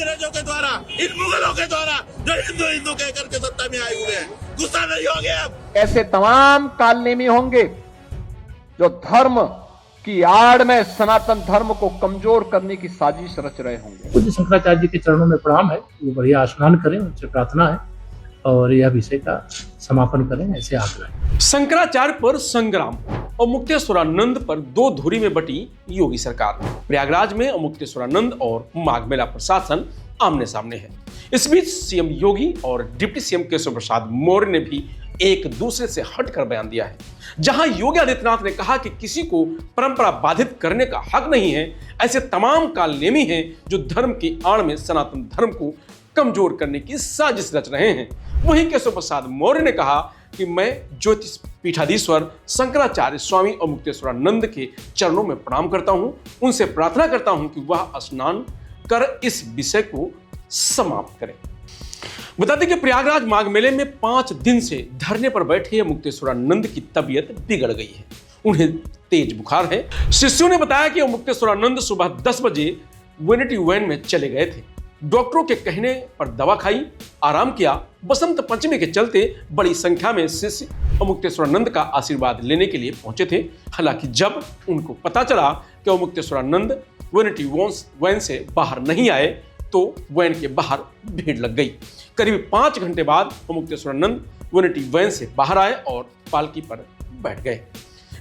अंग्रेजों के द्वारा, इन मुगलों के द्वारा जो हिंदू हिंदू कह करके सत्ता में आए हुए हैं, गुस्सा नहीं हो गया? ऐसे तमाम कालनेमी होंगे जो धर्म की आड़ में सनातन धर्म को कमजोर करने की साजिश रच रहे होंगे। पूज्य शंकराचार्य जी के चरणों में प्रणाम है, वो बढ़िया स्नान करें, उनसे प्रार्थना है और यह विषय का समापन करें, ऐसे आग्रह। शंकराचार्य पर संग्राम और मुक्तेश्वरानंद पर दो धुरी में बटी योगी सरकार। प्रयागराज में मुक्तेश्वरानंद और माघ मेला प्रशासन आमने सामने है। इस बीच सीएम योगी और डिप्टी सीएम केशव प्रसाद मौर्य ने भी एक दूसरे से हटकर बयान दिया है। जहां योगी आदित्यनाथ ने कहा कि किसी को परंपरा बाधित करने का हक नहीं है, ऐसे तमाम कालनेमी हैं जो धर्म की आड़ में सनातन धर्म को कमजोर करने की साजिश रच रहे हैं। वहीं केशव प्रसाद मौर्य ने कहा कि मैं ज्योतिष पीठाधीश्वर शंकराचार्य स्वामी और मुक्तेश्वरानंद के चरणों में प्रणाम करता हूं, उनसे प्रार्थना करता हूं कि वह स्नान कर इस विषय को समाप्त करें। बता दें कि प्रयागराज माघ मेले में 5 दिन से धरने पर बैठे मुक्तेश्वरानंद की तबीयत बिगड़ गई है। उन्हें तेज बुखार है। शिष्यों ने बताया कि मुक्तेश्वरानंद सुबह 10 बजे वेनिटी वैन में चले गए थे। डॉक्टरों के कहने पर दवा खाई, आराम किया। बसंत पंचमी के चलते बड़ी संख्या में शिष्य मुक्तेश्वरानंद का आशीर्वाद लेने के लिए पहुंचे थे। हालांकि जब उनको पता चला कि मुक्तेश्वरानंद वेनिटी वैन से बाहर नहीं आए तो वैन के बाहर भीड़ लग गई। करीब 5 घंटे बाद मुक्तेश्वरानंद वेनिटी वैन से बाहर आए और पालकी पर बैठ गए।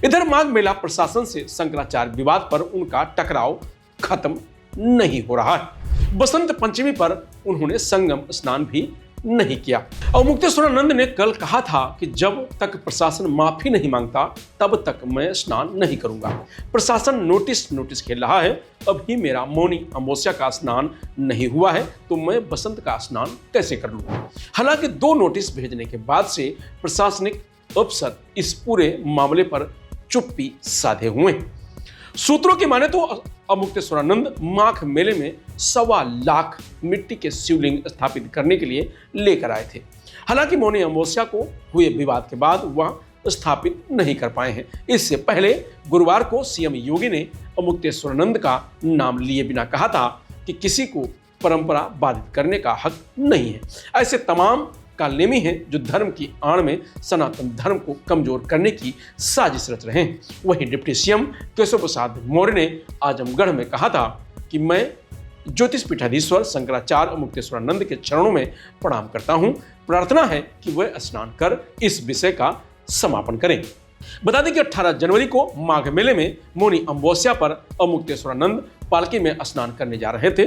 इधर माघ मेला प्रशासन से शंकराचार्य विवाद पर उनका टकराव खत्म नहीं हो रहा है। बसंत पंचमी पर उन्होंने संगम स्नान भी नहीं किया। और मुक्तेश्वरानंद ने कल कहा था कि जब तक प्रशासन माफी नहीं मांगता तब तक मैं स्नान नहीं करूंगा। प्रशासन नोटिस खेल रहा है। अभी मेरा मौनी अमावस्या का स्नान नहीं हुआ है तो मैं बसंत का स्नान कैसे कर लूंगा। हालांकि 2 नोटिस भेजने के बाद से प्रशासनिक अफसर इस पूरे मामले पर चुप्पी साधे हुए। सूत्रों की माने तो मुक्तेश्वरानंद माघ मेले में 1.25 लाख मिट्टी के शिवलिंग स्थापित करने के लिए लेकर आए थे। हालांकि मौनी अमावस्या को हुए विवाद के बाद वह स्थापित नहीं कर पाए हैं। इससे पहले गुरुवार को सीएम योगी ने मुक्तेश्वरानंद का नाम लिए बिना कहा था कि किसी को परंपरा बाधित करने का हक नहीं है। ऐसे तमाम कालनेमी हैं जो धर्म की आड़ में सनातन धर्म को कमजोर करने की साजिश रच रहे हैं। वहीं डिप्टी सीएम केशव प्रसाद मौर्य ने आजमगढ़ में कहा था कि मैं ज्योतिष पीठाधीश्वर शंकराचार्य मुक्तेश्वरानंद के चरणों में प्रणाम करता हूं। प्रार्थना है कि वह स्नान कर इस विषय का समापन करें। बता दें कि 18 जनवरी को माघ मेले में मौनी अमावस्या पर मुक्तेश्वरानंद पालकी में स्नान करने जा रहे थे।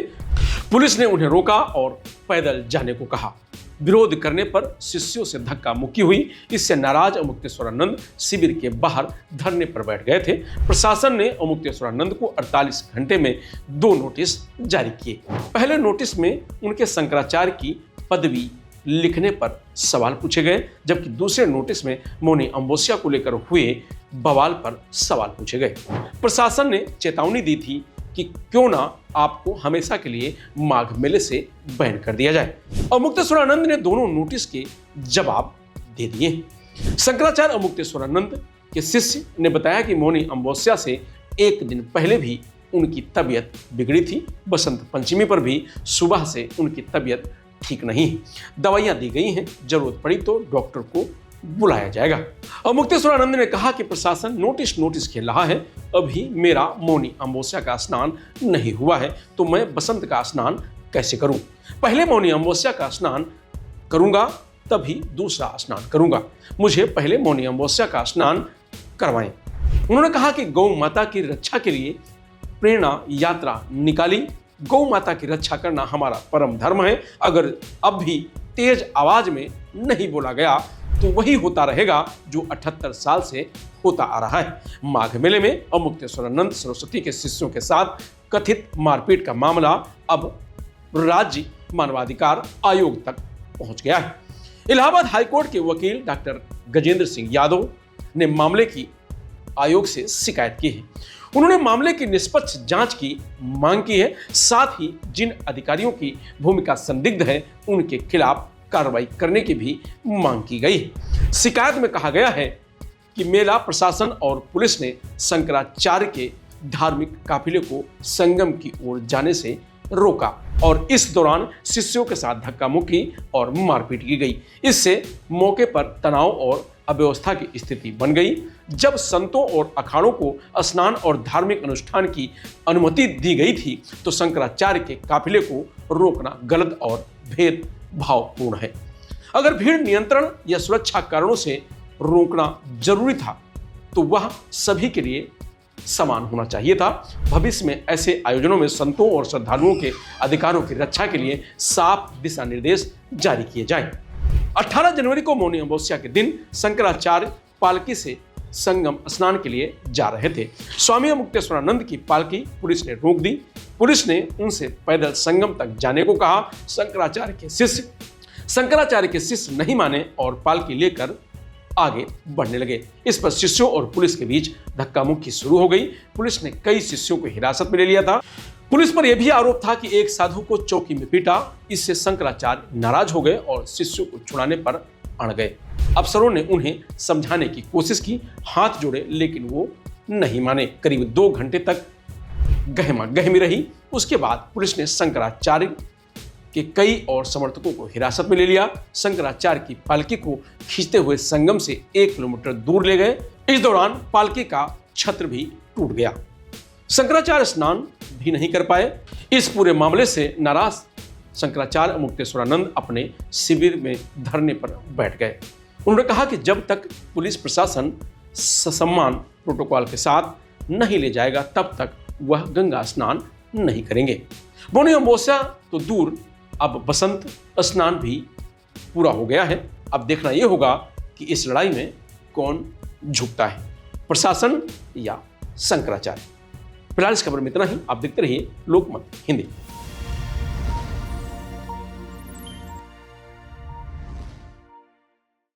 पुलिस ने उन्हें रोका और पैदल जाने को कहा। विरोध करने पर शिष्यों से धक्का मुक्की हुई। इससे नाराज मुक्तेश्वरानंद शिविर के बाहर धरने पर बैठ गए थे। प्रशासन ने मुक्तेश्वरानंद को 48 घंटे में 2 नोटिस जारी किए। पहले नोटिस में उनके शंकराचार्य की पदवी लिखने पर सवाल पूछे गए, जबकि दूसरे नोटिस में मौनी अमावस्या को लेकर हुए बवाल पर सवाल पूछे गए। प्रशासन ने चेतावनी दी थी कि क्यों ना आपको हमेशा के लिए माघ मेले से बैन कर दिया जाए। और मुक्तेश्वरानंद ने दोनों नोटिस के जवाब दे दिए। शंकराचार्य और मुक्तेश्वरानंद के शिष्य ने बताया कि मौनी अमावस्या से 1 दिन पहले भी उनकी तबीयत बिगड़ी थी। बसंत पंचमी पर भी सुबह से उनकी तबीयत ठीक नहीं है। दवाइयां दी गई हैं, जरूरत पड़ी तो डॉक्टर को बुलाया जाएगा। और मुक्तेश्वरानंद ने कहा कि प्रशासन नोटिस खेल रहा है। अभी मेरा मौनी अमावस्या का स्नान नहीं हुआ है तो मैं बसंत का स्नान कैसे करूं। पहले मौनी अमावस्या का स्नान करूंगा तभी दूसरा स्नान करूंगा। मुझे पहले मौनी अमावस्या का स्नान करवाएं। उन्होंने कहा कि गौ माता की रक्षा के लिए प्रेरणा यात्रा निकाली। गौ माता की रक्षा करना हमारा परम धर्म है। अगर अब भी तेज आवाज में नहीं बोला गया तो वही होता रहेगा जो 78 साल से होता आ रहा है। माघ मेले में मुक्तेश्वरानंद सरस्वती के शिष्यों के साथ कथित मारपीट का मामला अब राज्य मानवाधिकार आयोग तक पहुंच गया है। इलाहाबाद हाईकोर्ट के वकील डॉक्टर गजेंद्र सिंह यादव ने मामले की आयोग से शिकायत की है। उन्होंने मामले की निष्पक्ष जांच की मांग की है। साथ ही जिन अधिकारियों की भूमिका संदिग्ध है उनके खिलाफ कार्रवाई करने की भी मांग की गई है। शिकायत में कहा गया है कि मेला प्रशासन और पुलिस ने शंकराचार्य के धार्मिक काफिले को संगम की ओर जाने से रोका और इस दौरान शिष्यों के साथ धक्का मुक्की और मारपीट की गई। इससे मौके पर तनाव और अव्यवस्था की स्थिति बन गई। जब संतों और अखाड़ों को स्नान और धार्मिक अनुष्ठान की अनुमति दी गई थी तो शंकराचार्य के काफिले को रोकना गलत और भेदभावपूर्ण है। अगर भीड़ नियंत्रण या सुरक्षा कारणों से रोकना जरूरी था तो वह सभी के लिए समान होना चाहिए था। भविष्य में ऐसे आयोजनों में संतों और श्रद्धालुओं के अधिकारों की रक्षा के लिए साफ दिशा निर्देश जारी किए जाएं। 18 जनवरी को मौनी अमावस्या के दिन शंकराचार्य पालकी से संगम स्नान के लिए जा रहे थे। स्वामी मुक्तेश्वरानंद की पालकी पुलिस ने रोक दी। पुलिस ने उनसे पैदल संगम तक जाने को कहा। शंकराचार्य के शिष्य नहीं माने और पालकी लेकर आगे बढ़ने लगे। इस पर शिष्यों और पुलिस के बीच धक्का मुक्की शुरू हो गई। पुलिस ने कई शिष्यों को हिरासत में ले लिया था। पुलिस पर यह भी आरोप था कि एक साधु को चौकी में पीटा। इससे शंकराचार्य नाराज हो गए और शिष्यों को छुड़ाने पर अड़ गए। अफसरों ने उन्हें समझाने की कोशिश की, हाथ जोड़े, लेकिन वो नहीं माने। करीब 2 घंटे तक गहमा गहमी रही। उसके बाद पुलिस ने शंकराचार्य के कई और समर्थकों को हिरासत में ले लिया। शंकराचार्य की पालकी को खींचते हुए संगम से 1 किलोमीटर दूर ले गए। इस दौरान पालकी का छत्र भी टूट गया। शंकराचार्य स्नान भी नहीं कर पाए। इस पूरे मामले से नाराज शंकराचार्य मुक्तेश्वरानंद अपने शिविर में धरने पर बैठ गए। उन्होंने कहा कि जब तक पुलिस प्रशासन ससम्मान प्रोटोकॉल के साथ नहीं ले जाएगा तब तक वह गंगा स्नान नहीं करेंगे। मौनी अमावस्या तो दूर, अब बसंत स्नान भी पूरा हो गया है। अब देखना यह होगा कि इस लड़ाई में कौन झुकता है, प्रशासन या शंकराचार्य। फिलहाल इस खबर में इतना ही। आप देखते रहिए लोकमत हिंदी।